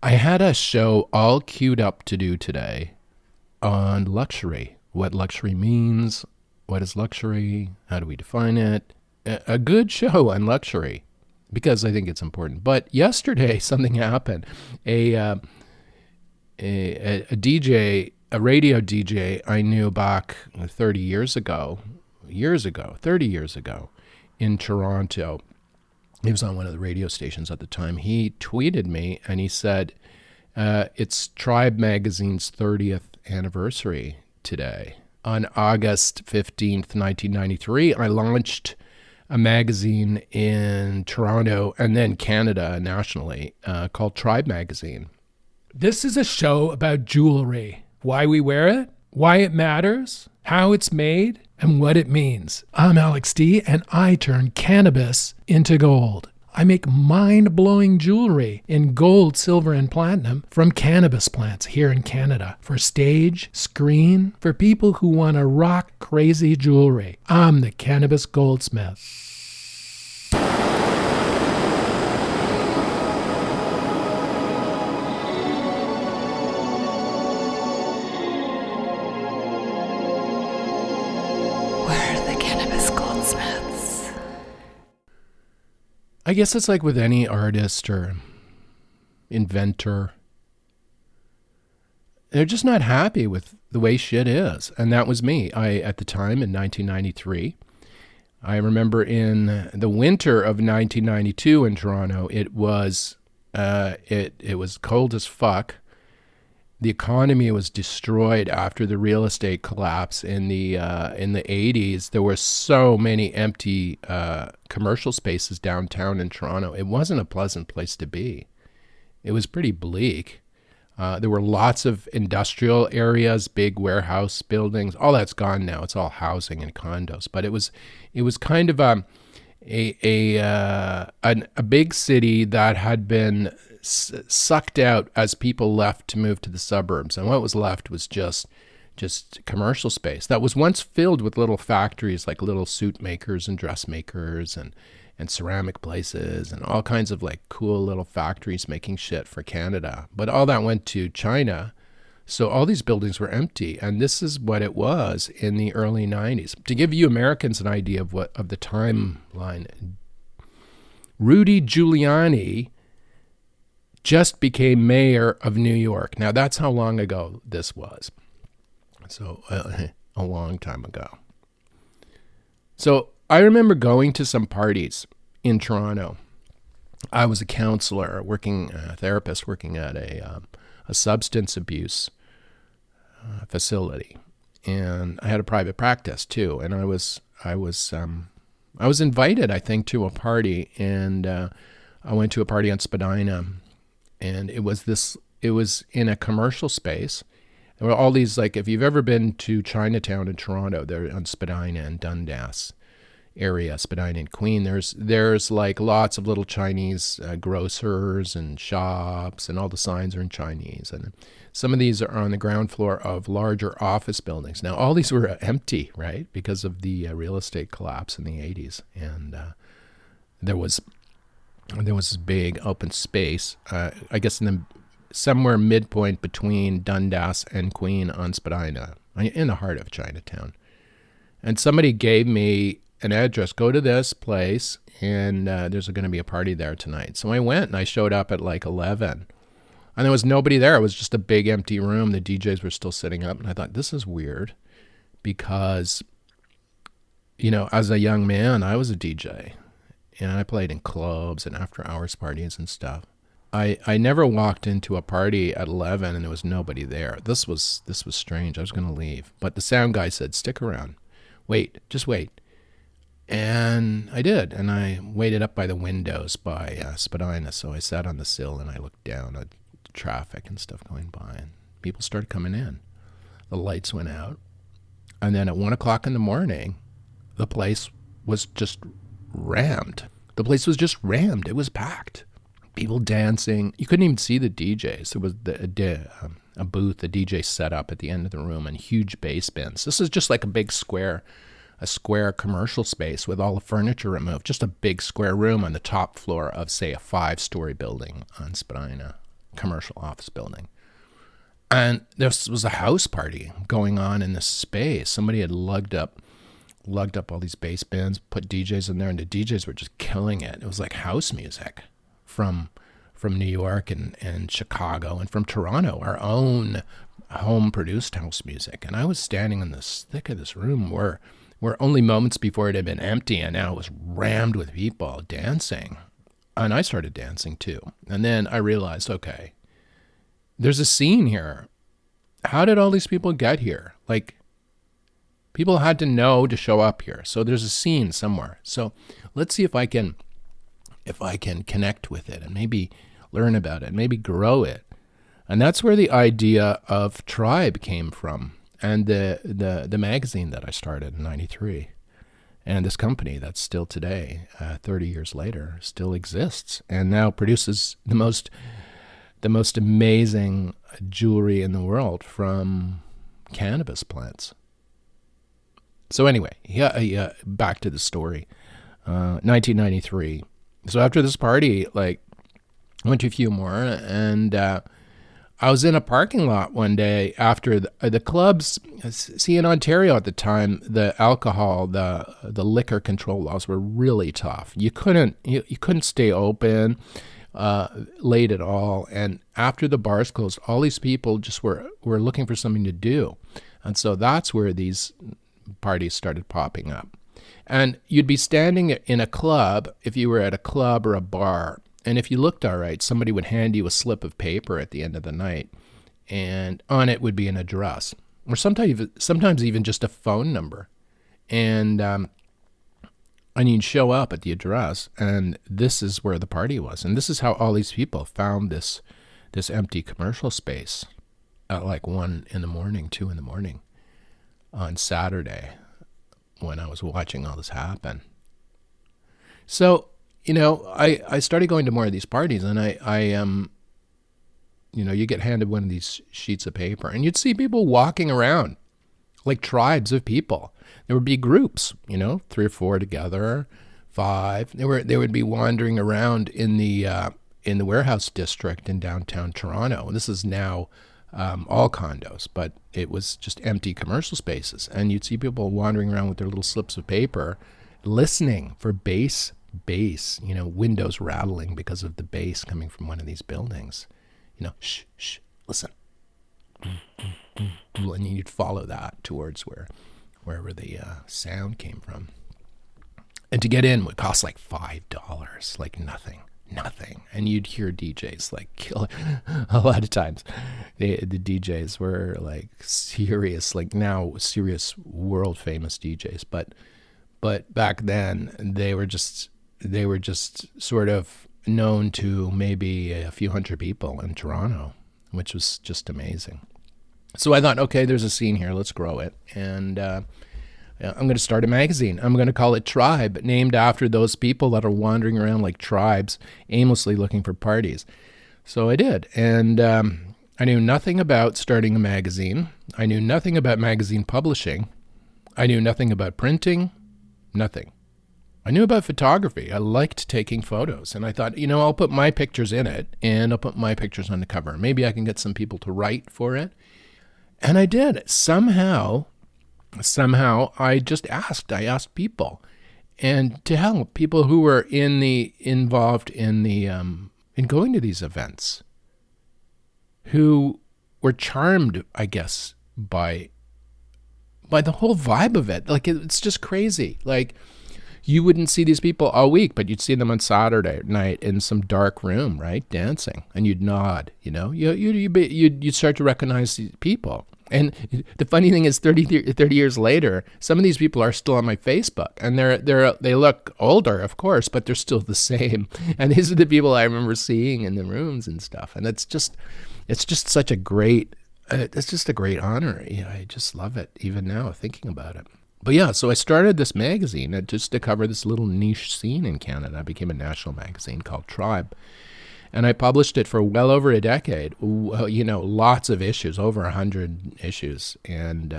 I had a show all queued up to do today on luxury. What luxury means, what is luxury, how do we define it? A good show on luxury, because I think it's important. But yesterday something happened. A DJ, a radio DJ I knew back 30 years ago in Toronto. He was on one of the radio stations at the time. He tweeted me and he said, it's Tribe Magazine's 30th anniversary today. On August 15th, 1993, I launched a magazine in Toronto and then Canada nationally called Tribe Magazine. This is a show about jewelry, why we wear it, why it matters, how it's made, and what it means. I'm Alex D, and I turn cannabis into gold. I make mind-blowing jewelry in gold, silver, and platinum from cannabis plants here in Canada for stage, screen, for people who want to rock crazy jewelry. I'm the Cannabis Goldsmith. I guess it's like with any artist or inventor. They're just not happy with the way shit is. And that was me. At the time in 1993, I remember in the winter of 1992 in Toronto, it was cold as fuck. The economy was destroyed after the real estate collapse in the 80s. There were so many empty commercial spaces downtown in Toronto. It wasn't a pleasant place to be. It was pretty bleak. There were lots of industrial areas, big warehouse buildings. All that's gone now. It's all housing and condos. But it was kind of a big city that had been sucked out as people left to move to the suburbs, and what was left was just commercial space that was once filled with little factories, like little suit makers and dressmakers and ceramic places and all kinds of like cool little factories making shit for Canada. But all that went to China, so all these buildings were empty, and this is what it was in the early 90s. To give you Americans an idea of the timeline, Rudy Giuliani just became mayor of New York. Now, that's how long ago this was. So, a long time ago. So, I remember going to some parties in Toronto. I was a counselor, therapist working at a substance abuse facility. And I had a private practice, too. And I was invited, I think, to a party. And I went to a party on Spadina. And it was in a commercial space. There were all these, like, if you've ever been to Chinatown in Toronto, they're on Spadina and Dundas area, Spadina and Queen. There's like lots of little Chinese grocers and shops, and all the signs are in Chinese. And some of these are on the ground floor of larger office buildings. Now, all these were empty, right, because of the real estate collapse in the 80s. And there was this big open space, I guess somewhere midpoint between Dundas and Queen on Spadina, in the heart of Chinatown. And somebody gave me an address, go to this place, and there's going to be a party there tonight. So I went, and I showed up at like 11. And there was nobody there. It was just a big empty room. The DJs were still sitting up. And I thought, this is weird, because, as a young man, I was a DJ. And I played in clubs and after-hours parties and stuff. I never walked into a party at 11 and there was nobody there. This was strange. I was going to leave. But the sound guy said, stick around. Just wait. And I did. And I waited up by the windows by Spadina. So I sat on the sill and I looked down at the traffic and stuff going by. And people started coming in. The lights went out. And then at 1 o'clock in the morning, the place was just rammed. The place was just rammed. It was packed. People dancing. You couldn't even see the DJs. There was a booth, a DJ set up at the end of the room, and huge bass bins. This is just like a square commercial space with all the furniture removed. Just a big square room on the top floor of, say, a 5-story building on Spadina. commercial office building. And there was a house party going on in this space. Somebody had lugged up all these bass bands, put DJs in there, and the DJs were just killing it. It was like house music from New York and Chicago and from Toronto, our own home-produced house music. And I was standing in the thick of this room where only moments before it had been empty, and now it was rammed with people dancing. And I started dancing too. And then I realized, okay, there's a scene here. How did all these people get here? Like, people had to know to show up here. So there's a scene somewhere. So let's see if I can connect with it and maybe learn about it, maybe grow it. And that's where the idea of Tribe came from, and the magazine that I started in '93. And this company that's still today, 30 years later, still exists and now produces the most amazing jewelry in the world from cannabis plants. So anyway, back to the story. 1993. So after this party, like, I went to a few more, and I was in a parking lot one day after the clubs. See, in Ontario at the time, the liquor control laws were really tough. You couldn't stay open late at all. And after the bars closed, all these people just were looking for something to do. And so that's where these parties started popping up. And you'd be standing in a club, if you were at a club or a bar, and if you looked all right, somebody would hand you a slip of paper at the end of the night, and on it would be an address, or sometimes even just a phone number. And you'd show up at the address, and this is where the party was. And this is how all these people found this empty commercial space at like 1 in the morning, 2 in the morning on Saturday when I was watching all this happen. So, I started going to more of these parties, and you get handed one of these sheets of paper, and you'd see people walking around like tribes of people. There would be groups, 3 or 4 together, 5. They would be wandering around in the warehouse district in downtown Toronto. This is now all condos, but it was just empty commercial spaces. And you'd see people wandering around with their little slips of paper, listening for bass, windows rattling because of the bass coming from one of these buildings. Shh, listen. And you'd follow that towards wherever the sound came from. And to get in would cost like $5, like nothing. And you'd hear DJs like kill a lot of times. The DJs were like serious, like now serious world famous DJs, but back then they were just sort of known to maybe a few hundred people in Toronto, which was just amazing. So I thought, okay, there's a scene here, let's grow it. And I'm going to start a magazine. I'm going to call it Tribe, named after those people that are wandering around like tribes, aimlessly looking for parties. So I did. And I knew nothing about starting a magazine. I knew nothing about magazine publishing. I knew nothing about printing, nothing. I knew about photography. I liked taking photos. And I thought, I'll put my pictures in it, and I'll put my pictures on the cover. Maybe I can get some people to write for it. And I did. Somehow I asked people, and to help people who were involved in going to these events, who were charmed, I guess, by the whole vibe of it. Like, it's just crazy. Like, you wouldn't see these people all week, but you'd see them on Saturday night in some dark room, right, dancing, and you'd nod. You'd start to recognize these people. And the funny thing is, 30 years later, some of these people are still on my Facebook, and they look older, of course, but they're still the same. And these are the people I remember seeing in the rooms and stuff. And it's just such a great, it's just a great honor. I just love it, even now, thinking about it. But yeah, so I started this magazine just to cover this little niche scene in Canada. It became a national magazine called Tribe. And I published it for well over a decade, lots of issues, over 100 issues. And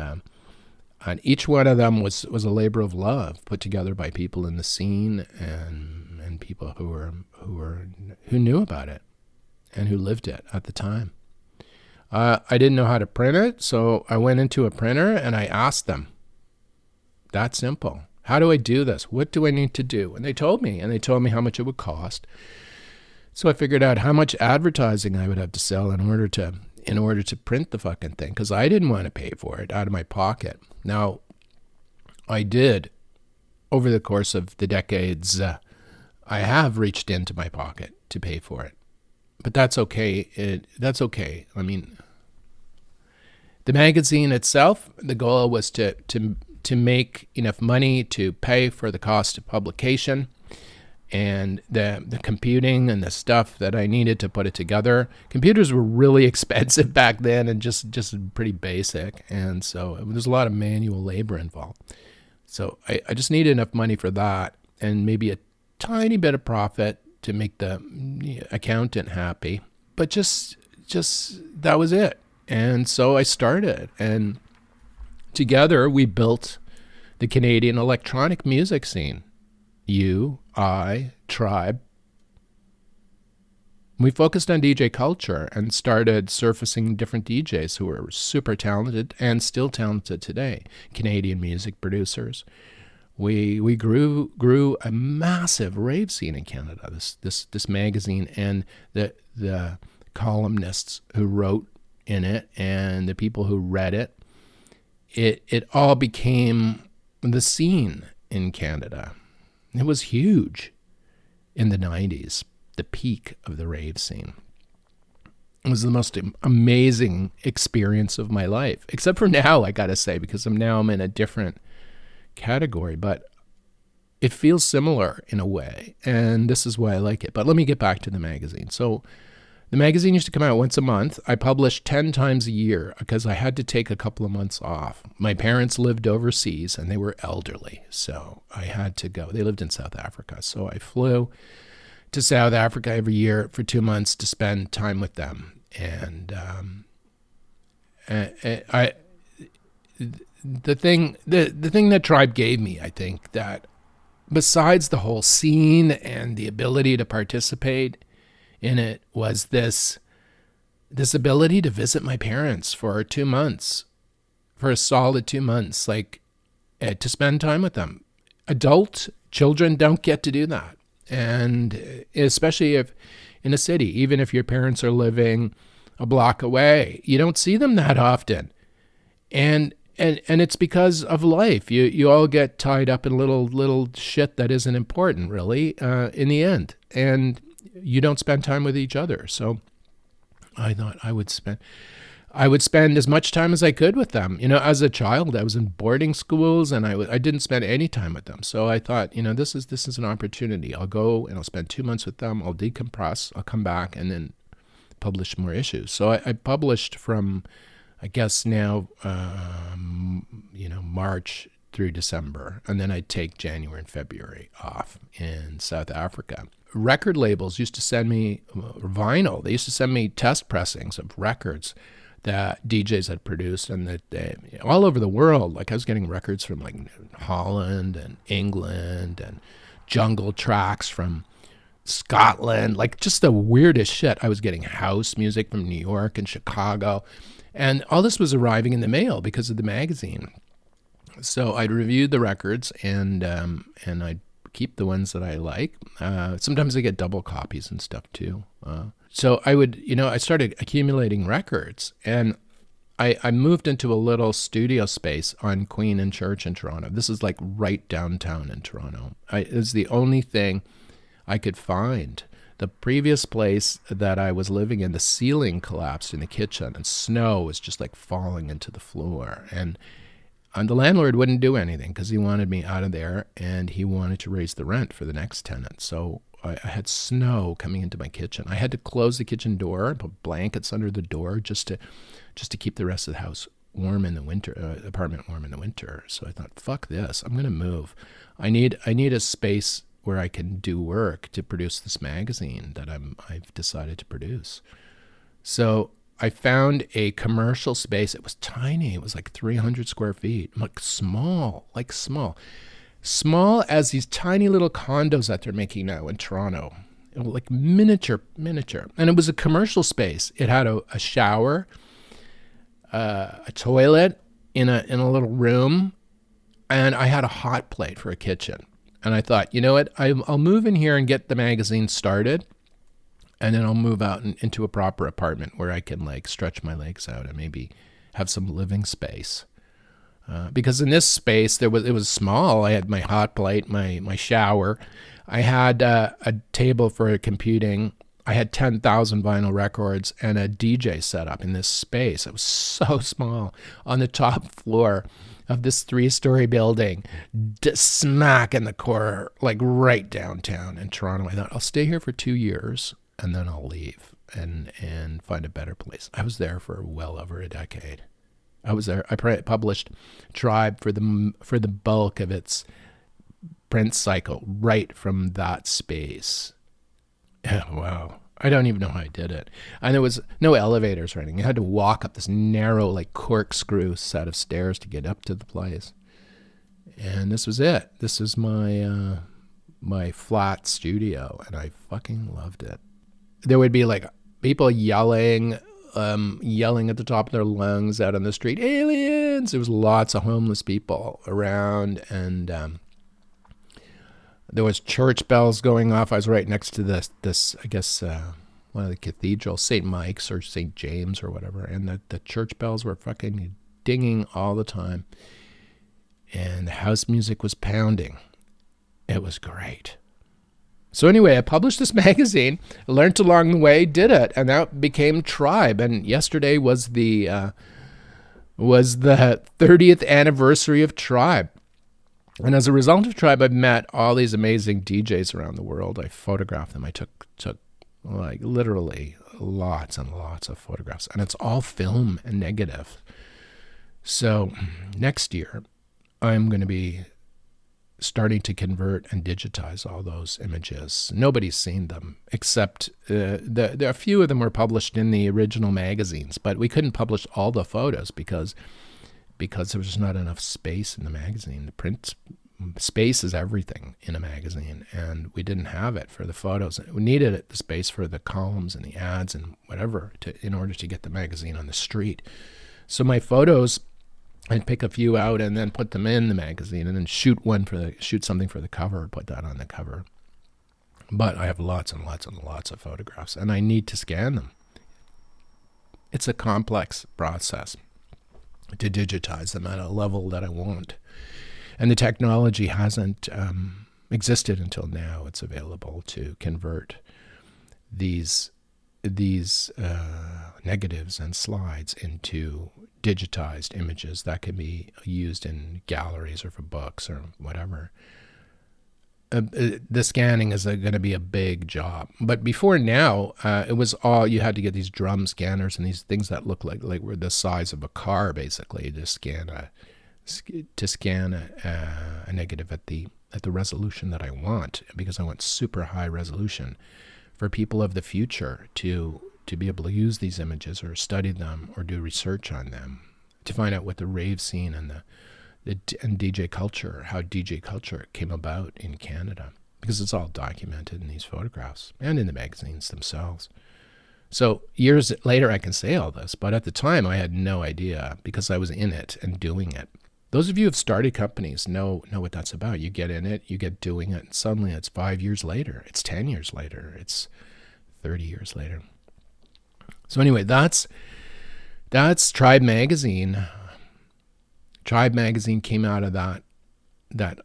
each one of them was a labor of love put together by people in the scene and people who knew about it. and who lived it at the time. I didn't know how to print it, so I went into a printer and I asked them. That simple. How do I do this? What do I need to do? And they told me how much it would cost. So I figured out how much advertising I would have to sell in order to print the fucking thing, because I didn't want to pay for it out of my pocket. Now, I did, over the course of the decades, I have reached into my pocket to pay for it. But that's okay. That's okay. I mean, the magazine itself, the goal was to make enough money to pay for the cost of publication and the computing and the stuff that I needed to put it together. Computers were really expensive back then and just pretty basic. And so there's a lot of manual labor involved. So I just needed enough money for that and maybe a tiny bit of profit to make the accountant happy. But just that was it. And so I started, and together we built the Canadian electronic music scene. You, I, Tribe. We focused on DJ culture and started surfacing different DJs who were super talented and still talented today. Canadian music producers. We grew a massive rave scene in Canada. This magazine and the columnists who wrote in it and the people who read it. It all became the scene in Canada. It was huge in the 90s, the peak of the rave scene. It was the most amazing experience of my life, except for now, I gotta say, because I'm in a different category, but it feels similar in a way, and this is why I like it. But let me get back to the magazine. So the magazine used to come out once a month. I published 10 times a year because I had to take a couple of months off. My parents lived overseas and they were elderly, so I had to go. They lived in South Africa, so I flew to South Africa every year for 2 months to spend time with them. And the thing that Tribe gave me, I think, that besides the whole scene and the ability to participate in it, was this ability to visit my parents for 2 months, for a solid 2 months, to spend time with them. Adult children don't get to do that. And especially if in a city, even if your parents are living a block away, you don't see them that often. And it's because of life. You all get tied up in little shit that isn't important, really, in the end. And you don't spend time with each other. So I thought I would spend as much time as I could with them. As a child, I was in boarding schools and I didn't spend any time with them. So I thought, this is an opportunity. I'll go and I'll spend 2 months with them. I'll decompress. I'll come back and then publish more issues. So I published from, I guess now, March through December, and then I'd take January and February off in South Africa. Record labels used to send me vinyl. They used to send me test pressings of records that DJs had produced, and that they, all over the world. Like I was getting records from Holland and England, and jungle tracks from Scotland, just the weirdest shit. I was getting house music from New York and Chicago, and all this was arriving in the mail because of the magazine. So I'd review the records and I'd keep the ones that I like. Sometimes I get double copies and stuff too. So I started accumulating records, and I moved into a little studio space on Queen and Church in Toronto. This is right downtown in Toronto. It was the only thing I could find. The previous place that I was living in, the ceiling collapsed in the kitchen, and snow was just falling into the floor. And the landlord wouldn't do anything because he wanted me out of there, and he wanted to raise the rent for the next tenant. So I had snow coming into my kitchen. I had to close the kitchen door and put blankets under the door just to keep the rest of the house warm in the winter, apartment warm in the winter. So I thought, fuck this, I'm gonna move. I need a space where I can do work to produce this magazine that I've decided to produce. So I found a commercial space. It was tiny. It was 300 square feet. Small as these tiny little condos that they're making now in Toronto. like miniature. And it was a commercial space. It had a shower, a toilet in a little room, and I had a hot plate for a kitchen. And I thought, you know what, I'll move in here and get the magazine started, and then I'll move out into a proper apartment where I can like stretch my legs out and maybe have some living space. Because in this space, it was small. I had my hot plate, my shower. I had a table for computing. I had 10,000 vinyl records and a DJ set up in this space. It was so small on the top floor of this 3-story building, smack in the core, like right downtown in Toronto. I thought, I'll stay here for 2 years and then I'll leave and find a better place. I was there for well over a decade. I was there. I published Tribe for the bulk of its print cycle right from that space. Yeah, wow. I don't even know how I did it. And there was no elevators or anything. You had to walk up this narrow, like corkscrew set of stairs to get up to the place. And this was it. This was my my flat studio, and I fucking loved it. There would be like people yelling at the top of their lungs out on the street, aliens! There was lots of homeless people around, and there was church bells going off. I was right next to this I guess, one of the cathedrals, St. Mike's or St. James or whatever, and the church bells were fucking dinging all the time, and the house music was pounding. It was great. So anyway, I published this magazine, learned along the way, did it, and that became Tribe. And yesterday was the 30th anniversary of Tribe. And as a result of Tribe, I've met all these amazing DJs around the world. I photographed them. I took like literally lots and lots of photographs, and it's all film and negative. So next year, I'm going to be starting to convert and digitize all those images. Nobody's seen them except there a few of them were published in the original magazines, but we couldn't publish all the photos because there was just not enough space in the magazine. The print space is everything in a magazine, and we didn't have it for the photos. We needed it, the space for the columns and the ads and whatever in order to get the magazine on the street. So my photos, I'd pick a few out and then put them in the magazine, and then shoot something for the cover, put that on the cover. But I have lots and lots and lots of photographs, and I need to scan them. It's a complex process to digitize them at a level that I want. And the technology hasn't existed until now. It's available to convert these negatives and slides into digitized images that can be used in galleries or for books or whatever. The scanning is going to be a big job. But before now, it was all, you had to get these drum scanners and these things that look like were the size of a car, basically, to scan a negative at the resolution that I want, because I want super high resolution for people of the future to be able to use these images or study them or do research on them, to find out what the rave scene and DJ culture, how DJ culture came about in Canada, because it's all documented in these photographs and in the magazines themselves. So years later I can say all this, but at the time I had no idea, because I was in it and doing it. Those of you who have started companies know what that's about. You get in it, you get doing it, and suddenly it's 5 years later, it's 10 years later, it's 30 years later. So anyway, that's Tribe Magazine. Tribe Magazine came out of that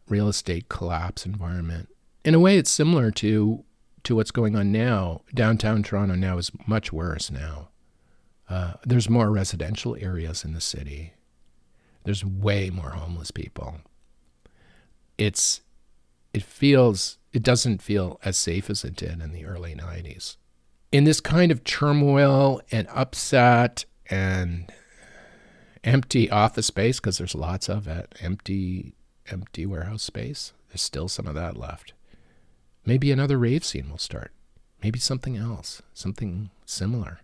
real estate collapse environment. In a way, it's similar to what's going on now. Downtown Toronto now is much worse now. There's more residential areas in the city. There's way more homeless people. It doesn't feel as safe as it did in the early 90s. In this kind of turmoil and upset and empty office space, because there's lots of it, empty warehouse space, there's still some of that left. Maybe another rave scene will start. Maybe something else, something similar.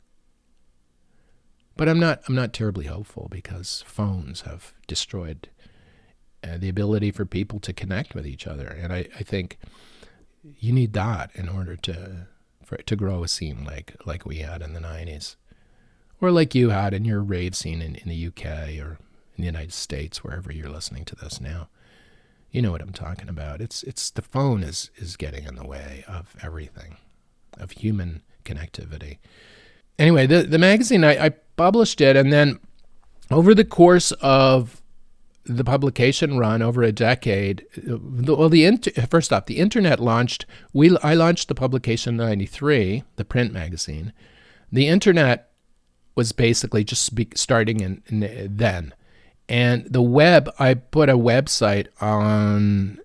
But I'm not terribly hopeful, because phones have destroyed the ability for people to connect with each other. And I think you need that in order to to grow a scene like we had in the 90s, or like you had in your rave scene in the UK or in the United States, wherever you're listening to this now. You know what I'm talking about. It's the phone is getting in the way of everything, of human connectivity. Anyway, the magazine, I published it, and then over the course of the publication run over a decade, first off, the internet launched. I launched the publication in '93, the print magazine. The internet was basically just starting then, and the web. I put a website on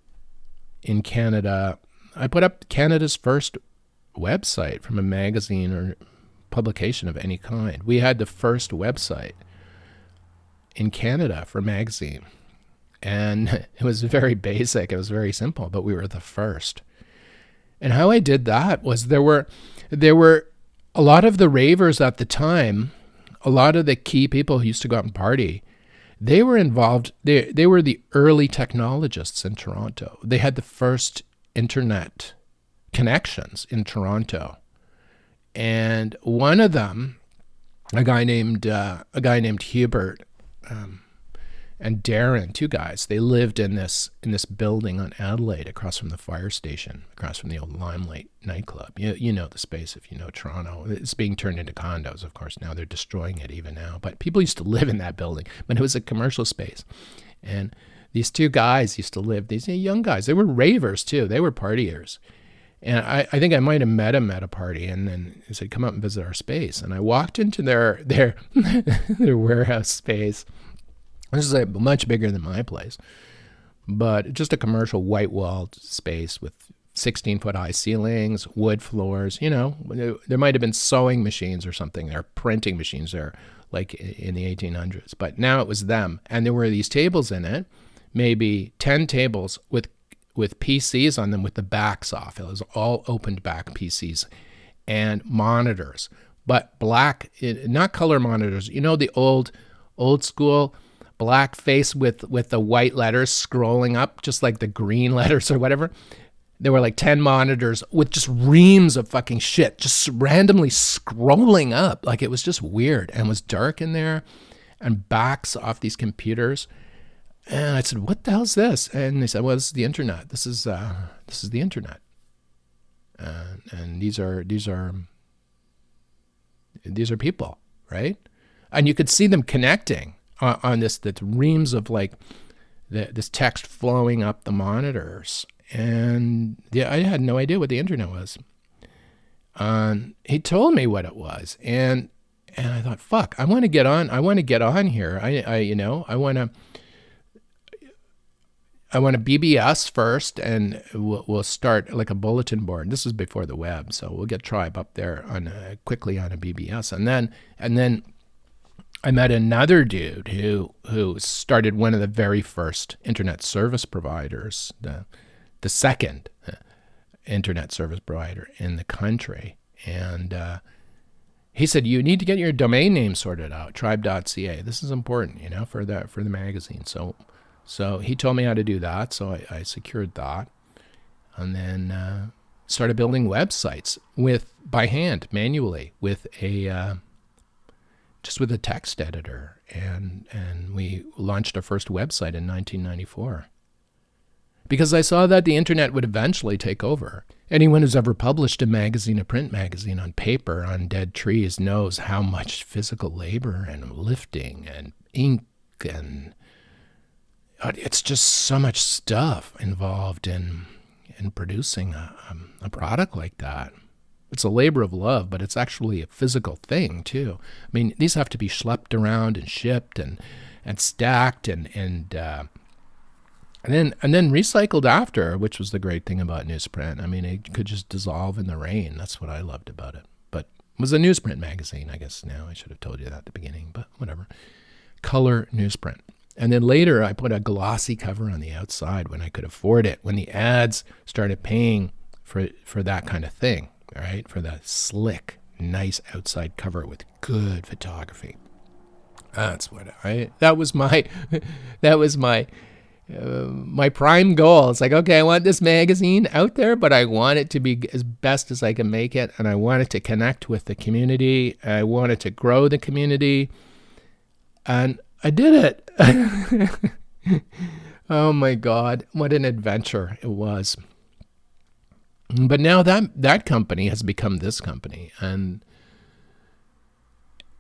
in Canada. I put up Canada's first website from a magazine or publication of any kind. We had the first website in Canada for magazine, and it was very basic. It was very simple, but we were the first. And how I did that was there were a lot of the ravers at the time, a lot of the key people who used to go out and party. They were involved. They were the early technologists in Toronto. They had the first internet connections in Toronto, and one of them, a guy named Hubert and Darren, two guys. They lived in this building on Adelaide, across from the fire station, across from the old Limelight nightclub. You know the space if you know Toronto. It's being turned into condos, of course. Now they're destroying it even now. But people used to live in that building, but it was a commercial space. And these two guys used to live, these young guys. They were ravers too. They were partiers. And I think I might have met him at a party, and then he said, "Come up and visit our space." And I walked into their their warehouse space. This is much bigger than my place, but just a commercial white-walled space with 16-foot high ceilings, wood floors. You know, there might have been sewing machines or something there, printing machines there, like in the 1800s. But now it was them, and there were these tables in it, maybe 10 tables with PCs on them with the backs off. It was all opened back PCs and monitors, but black, not color monitors. You know, the old school black face with the white letters scrolling up, just like the green letters or whatever. There were like 10 monitors with just reams of fucking shit, just randomly scrolling up. Like it was just weird, and it was dark in there, and backs off these computers. And I said, "What the hell's this?" And they said, "Well, this is the internet. This is the internet. And these are people, right?" And you could see them connecting on this reams of like this text flowing up the monitors. And yeah, I had no idea what the internet was. He told me what it was, and I thought, "Fuck, I want to get on. I want to get on here. I want to BBS first, and we'll start like a bulletin board." This was before the web, so we'll get Tribe up there quickly on a BBS, and then I met another dude who started one of the very first internet service providers, the second internet service provider in the country, and he said, "You need to get your domain name sorted out, tribe.ca. This is important, for the magazine." So he told me how to do that, so I secured that, and then started building websites by hand, manually, with a text editor, and we launched our first website in 1994. Because I saw that the internet would eventually take over. Anyone who's ever published a print magazine on paper on dead trees knows how much physical labor and lifting and ink and it's just so much stuff involved in producing a product like that. It's a labor of love, but it's actually a physical thing too. I mean, these have to be schlepped around and shipped and stacked and then recycled after, which was the great thing about newsprint. I mean, it could just dissolve in the rain. That's what I loved about it. But it was a newsprint magazine, I guess. Now I should have told you that at the beginning, but whatever. Color newsprint. And then later I put a glossy cover on the outside when I could afford it, when the ads started paying for that kind of thing, all right, for that slick, nice outside cover with good photography. That was my my prime goal. It's like, okay, I want this magazine out there, but I want it to be as best as I can make it, and I want it to connect with the community. I want it to grow the community, and I did it. Oh my God, what an adventure it was. But now that company has become this company, and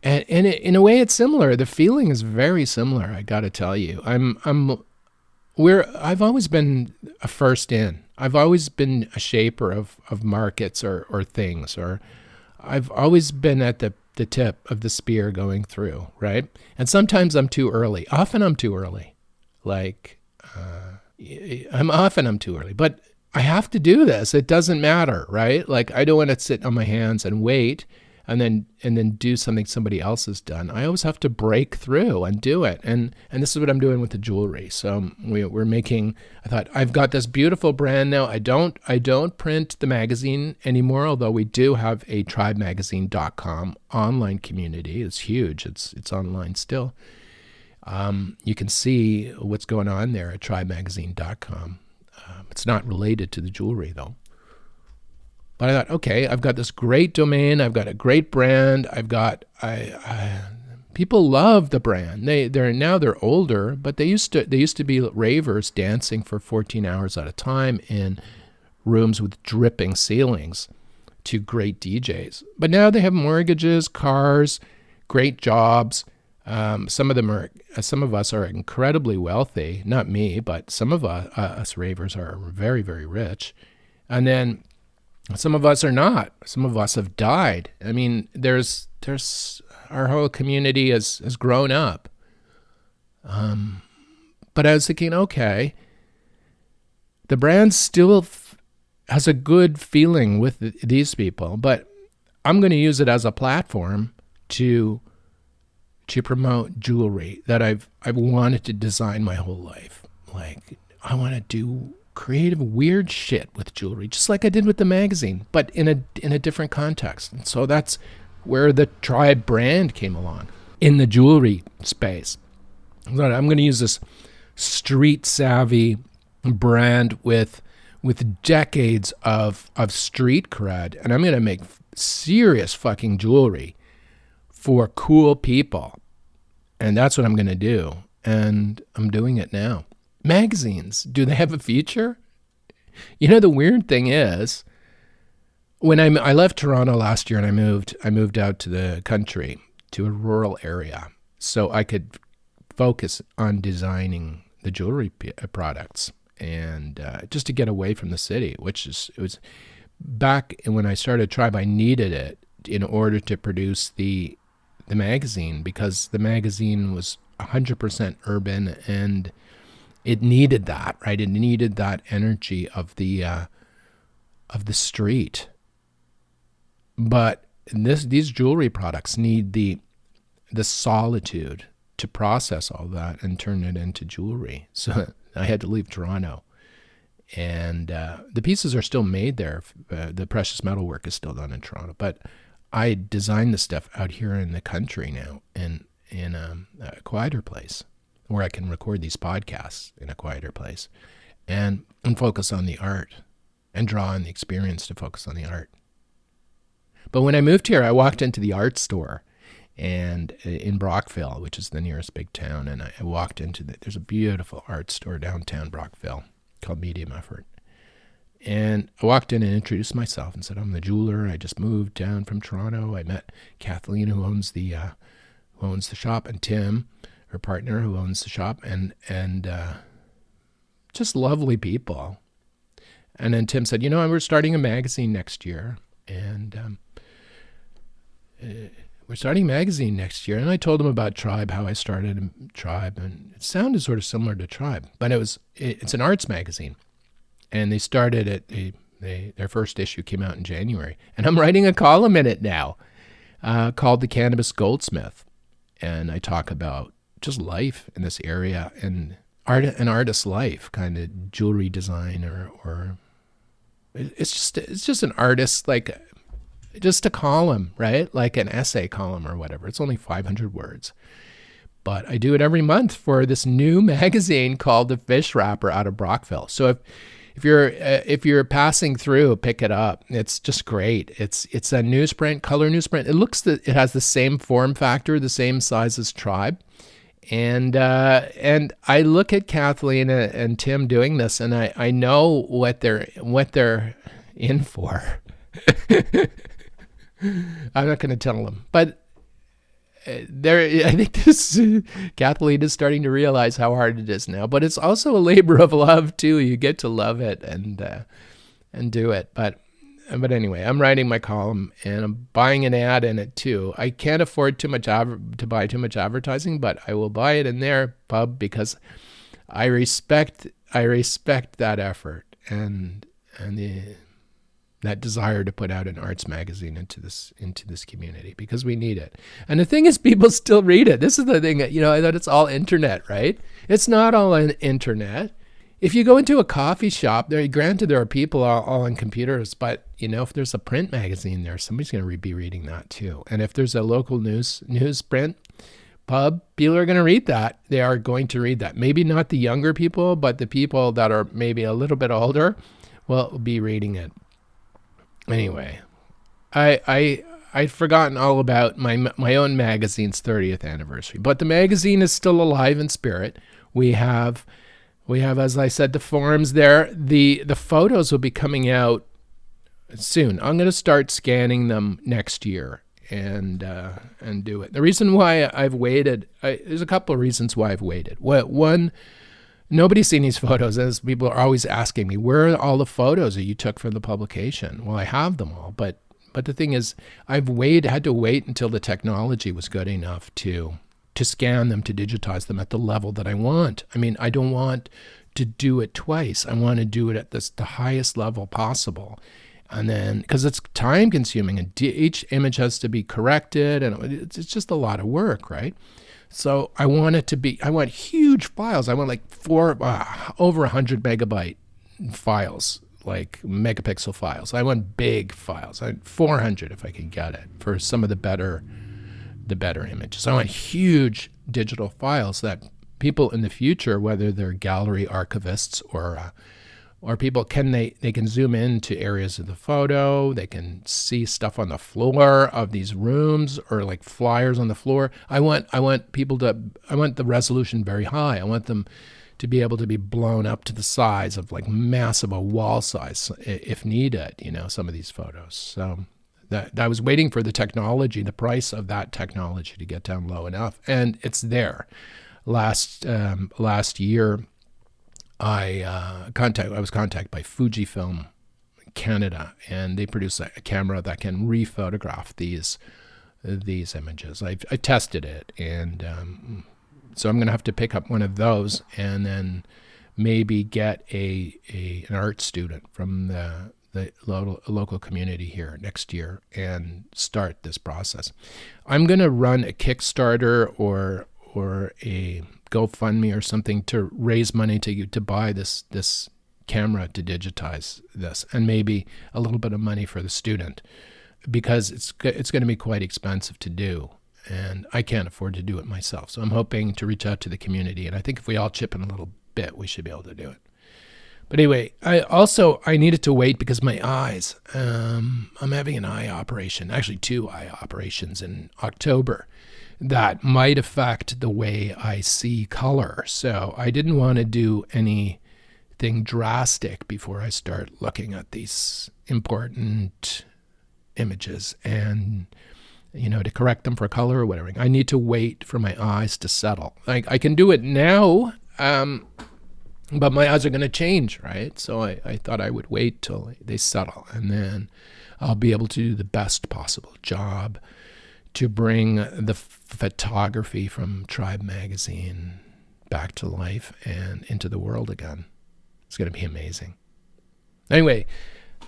in a way it's similar. The feeling is very similar, I got to tell you. I've always been a first in. I've always been a shaper of markets or things, or I've always been at the tip of the spear going through, right? And sometimes I'm too early. Often I'm too early. I'm too early. But I have to do this. It doesn't matter, right? Like, I don't want to sit on my hands and wait and then do something somebody else has done. I always have to break through and do it. And this is what I'm doing with the jewelry. So we're making, I thought, I've got this beautiful brand now. I don't print the magazine anymore, although we do have a tribemagazine.com online community. It's huge. It's online still. You can see what's going on there at tribemagazine.com. It's not related to the jewelry, though. But I thought, okay, I've got this great domain. I've got a great brand. People love the brand. They're older, but they used to be ravers dancing for 14 hours at a time in rooms with dripping ceilings to great DJs. But now they have mortgages, cars, great jobs. Some of us are incredibly wealthy. Not me, but some of us ravers are very, very rich. And then some of us are not. Some of us have died. I mean, there's our whole community has grown up. But I was thinking, okay, the brand still has a good feeling with these people, but I'm going to use it as a platform to promote jewelry that I've wanted to design my whole life. Like, I want to do creative, weird shit with jewelry, just like I did with the magazine, but in a different context. And so that's where the Tribe brand came along, in the jewelry space. I'm going to use this street savvy brand with decades of street cred, and I'm going to make serious fucking jewelry for cool people. And that's what I'm going to do. And I'm doing it now. Magazines, do they have a future? You know, the weird thing is, when I left Toronto last year and I moved out to the country, to a rural area, so I could focus on designing the jewelry products and just to get away from the city, it was back when I started Tribe, I needed it in order to produce the magazine, because the magazine was 100% urban and it needed that, right? It needed that energy of the street. But these jewelry products need the solitude to process all that and turn it into jewelry. So I had to leave Toronto. And the pieces are still made there. The precious metal work is still done in Toronto. But I designed the stuff out here in the country now, in a quieter place, where I can record these podcasts in a quieter place and focus on the art and draw on the experience to focus on the art. But when I moved here, I walked into the art store and in Brockville, which is the nearest big town, and I walked into there's a beautiful art store downtown Brockville called Medium Effort. And I walked in and introduced myself and said, I'm the jeweler. I just moved down from Toronto. I met Kathleen, who owns the shop, and Tim, her partner, who owns the shop, and just lovely people. And then Tim said, we're starting a magazine next year, and we're starting a magazine next year. And I told him about Tribe, how I started Tribe, and it sounded sort of similar to Tribe, but it's an arts magazine. And they started it, their first issue came out in January. And I'm writing a column in it now called The Cannabis Goldsmith. And I talk about just life in this area and an artist's life, kind of jewelry design or it's just an artist, like just a column, right? Like an essay column or whatever. It's only 500 words. but I do it every month for this new magazine called The Fish Wrapper out of Brockville. So if you're passing through, pick it up. It's just great. It's a newsprint, color newsprint. It has the same form factor, the same size as Tribe. And I look at Kathleen and Tim doing this, and I know what they're in for. I'm not going to tell them, but I think Kathleen is starting to realize how hard it is now. But it's also a labor of love too. You get to love it and do it. But anyway, I'm writing my column and I'm buying an ad in it too. I can't afford to buy too much advertising, but I will buy it in their pub because I respect that effort and that desire to put out an arts magazine into this community, because we need it. And the thing is, people still read it. This is the thing, that it's all internet, right? It's not all on internet. If you go into a coffee shop, granted there are people all on computers, but if there's a print magazine there, somebody's going to be reading that too. And if there's a local newsprint pub, people are going to read that. They are going to read that. Maybe not the younger people, but the people that are maybe a little bit older will be reading it. Anyway, I'd forgotten all about my own magazine's 30th anniversary, but the magazine is still alive in spirit. We have, as I said, the forums there. The photos will be coming out soon. I'm going to start scanning them next year and do it. The reason why I've waited, there's a couple of reasons why I've waited. One, nobody's seen these photos, as people are always asking me, where are all the photos that you took from the publication? Well, I have them all, but the thing is, I've had to wait until the technology was good enough to scan them, to digitize them at the level that I want. I mean, I don't want to do it twice. I want to do it at the highest level possible. And then, because it's time consuming and each image has to be corrected, and it's just a lot of work, right? So I want huge files. I want like over 100 megabyte files, like megapixel files. I want big files. 400 if I can get it for some of the better images. I want huge digital files that people in the future, whether they're gallery archivists or people, they can zoom into areas of the photo. They can see stuff on the floor of these rooms or like flyers on the floor. I want the resolution very high. I want them to be able to be blown up to the size of like massive, a wall size if needed, some of these photos. So that I was waiting for the technology, the price of that technology to get down low enough. And it's there. Last year, I was contacted by Fujifilm Canada, and they produce a camera that can rephotograph these images. I tested it, and so I'm going to have to pick up one of those, and then maybe get an art student from the local community here next year and start this process. I'm going to run a Kickstarter or a GoFundMe or something to raise money to buy this camera to digitize this, and maybe a little bit of money for the student, because it's going to be quite expensive to do, and I can't afford to do it myself. So I'm hoping to reach out to the community, and I think if we all chip in a little bit, we should be able to do it. But anyway, I needed to wait because my eyes, I'm having an eye operation, actually 2 eye operations in October, that might affect the way I see color. So I didn't want to do anything drastic before I start looking at these important images and, to correct them for color or whatever. I need to wait for my eyes to settle. I can do it now, but my eyes are going to change, right? So I thought I would wait till they settle, and then I'll be able to do the best possible job to bring the photography from Tribe magazine back to life and into the world again. It's going to be amazing. Anyway,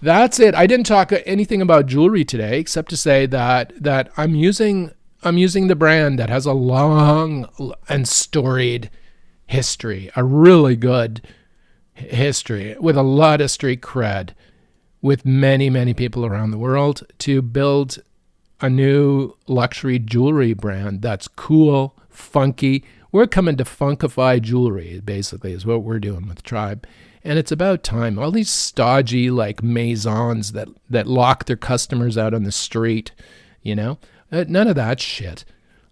that's it. I didn't talk anything about jewelry today, except to say that I'm using the brand that has a long and storied history, a really good history with a lot of street cred, with many, many people around the world, to build a new luxury jewelry brand that's cool, funky. We're coming to funkify jewelry, basically, is what we're doing with Tribe. And it's about time. All these stodgy, like, maisons that lock their customers out on the street, none of that shit.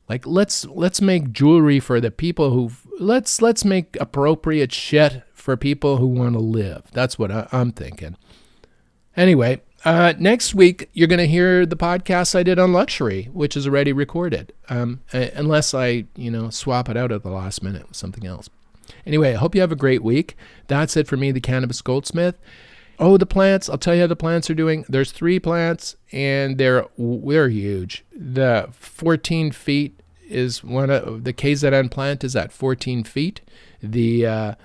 Like, let's make jewelry for the people who, let's make appropriate shit for people who want to live. That's what I'm thinking. Anyway, next week, you're going to hear the podcast I did on luxury, which is already recorded, unless I, swap it out at the last minute with something else. Anyway, I hope you have a great week. That's it for me, the Cannabis Goldsmith. Oh, the plants. I'll tell you how the plants are doing. There's 3 plants, and they're huge. The 14 feet is one of the KZN plant is at 14 feet. The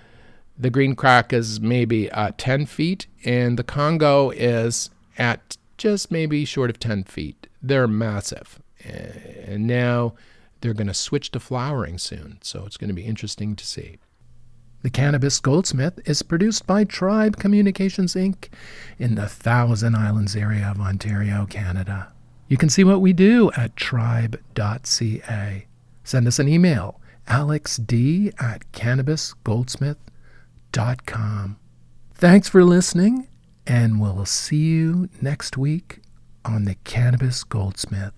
green crack is maybe 10 feet, and the Congo is at just maybe short of 10 feet. They're massive, and now they're going to switch to flowering soon, so it's going to be interesting to see. The Cannabis Goldsmith is produced by Tribe Communications, Inc. in the Thousand Islands area of Ontario, Canada. You can see what we do at tribe.ca. Send us an email, alexd@cannabisgoldsmith.com. Thanks for listening, and we'll see you next week on the Cannabis Goldsmith.